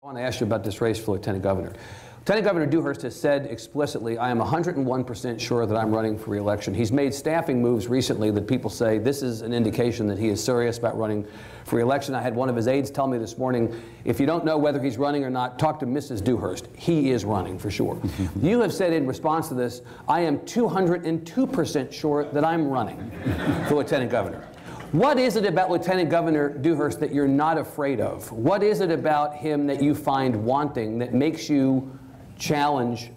I want to ask you about this race for Lieutenant Governor. Lieutenant Governor Dewhurst has said explicitly, I am 101% sure that I'm running for re-election. He's made staffing moves recently that people say this is an indication that he is serious about running for re-election. I had one of his aides tell me this morning, if you don't know whether he's running or not, talk to Mrs. Dewhurst. He is running for sure. You have said in response to this, I am 202% sure that I'm running for Lieutenant Governor. What is it about Lieutenant Governor Dewhurst that you're not afraid of? What is it about him that you find wanting that makes you challenge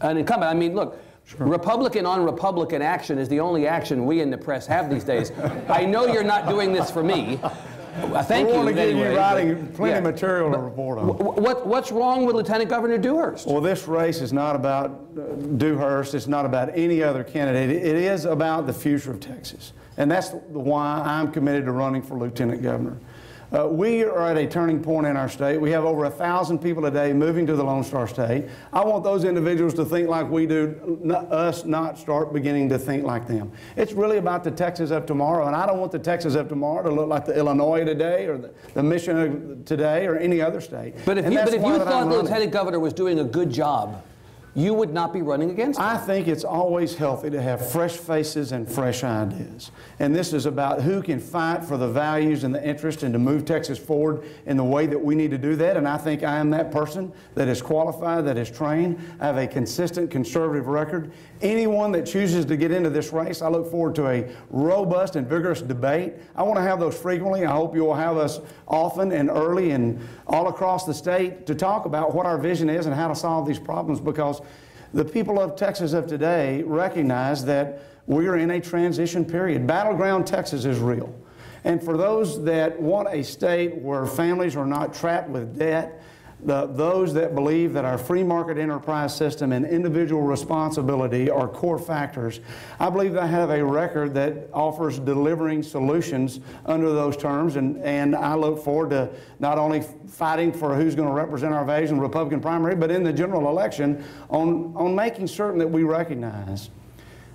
an incumbent? I mean, look, sure. Republican on Republican action is the only action we in the press have these days. I know you're not doing this for me. Thank you. We're anyway, writing plenty of material to report on. What's wrong with Lieutenant Governor Dewhurst? Well, this race is not about Dewhurst. It's not about any other candidate. It is about the future of Texas. And that's why I'm committed to running for Lieutenant Governor. We are at a turning point in our state. We have over 1,000 people today moving to the Lone Star State. I want those individuals to think like we do, us not start beginning to think like them. It's really about the Texas of tomorrow, and I don't want the Texas of tomorrow to look like the Illinois today or the Michigan today or any other state. But if you thought the Lieutenant Governor was doing a good job, you would not be running against him. I think it's always healthy to have fresh faces and fresh ideas. And this is about who can fight for the values and the interest and to move Texas forward in the way that we need to do that. And I think I am that person that is qualified, that is trained. I have a consistent conservative record. Anyone that chooses to get into this race, I look forward to a robust and vigorous debate. I want to have those frequently. I hope you will have us often and early and all across the state to talk about what our vision is and how to solve these problems, because the people of Texas of today recognize that we're in a transition period. Battleground Texas is real. And for those that want a state where families are not trapped with debt, those that believe that our free market enterprise system and individual responsibility are core factors, I believe I have a record that offers delivering solutions under those terms, and I look forward to not only fighting for who's going to represent our values in the Republican primary, but in the general election on making certain that we recognize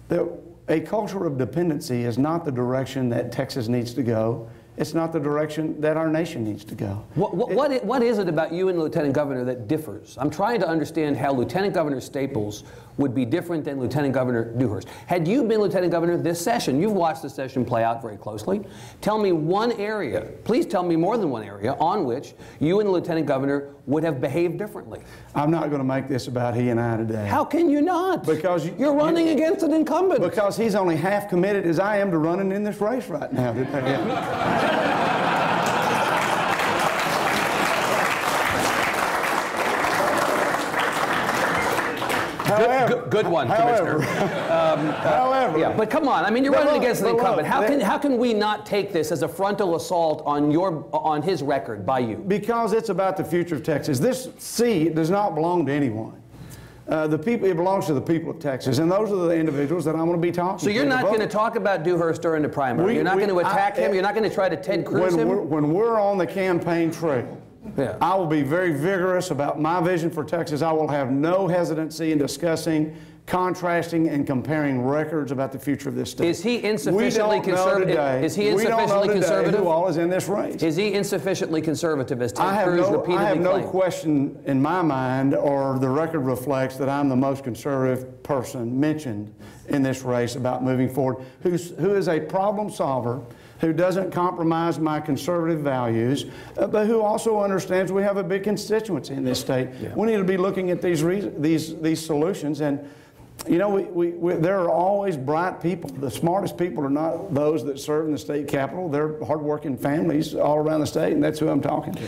that a culture of dependency is not the direction that Texas needs to go. It's not the direction that our nation needs to go. What is it about you and Lieutenant Governor that differs? I'm trying to understand how Lieutenant Governor Staples would be different than Lieutenant Governor Dewhurst. Had you been Lieutenant Governor this session, you've watched the session play out very closely. Tell me one area, please tell me more than one area, on which you and the Lieutenant Governor would have behaved differently. I'm not going to make this about he and I today. How can you not? Because you're running against an incumbent. Because he's only half committed as I am to running in this race right now today. Good one, Commissioner. However. Yeah, but come on, I mean, you're running against an incumbent. How can we not take this as a frontal assault on his record by you? Because it's about the future of Texas. This seat does not belong to anyone. It belongs to the people of Texas, and those are the individuals that I'm going to be talking to. So you're not going to talk about Dewhurst during the primary? You're not going to attack him? You're not going to try to Ted Cruz him? When we're on the campaign trail, yeah, I will be very vigorous about my vision for Texas. I will have no hesitancy in discussing, contrasting, and comparing records about the future of this state. Is he insufficiently conservative? Is he insufficiently conservative? Who all is in this race? Is he insufficiently conservative, as Ted Cruz repeatedly claimed? I have no question in my mind, or the record reflects, that I'm the most conservative person mentioned in this race about moving forward, who is a problem solver, who doesn't compromise my conservative values, but who also understands we have a big constituency in this state. Yeah. We need to be looking at these solutions, and you know, there are always bright people. The smartest people are not those that serve in the state capitol. They're hardworking families all around the state, and that's who I'm talking to.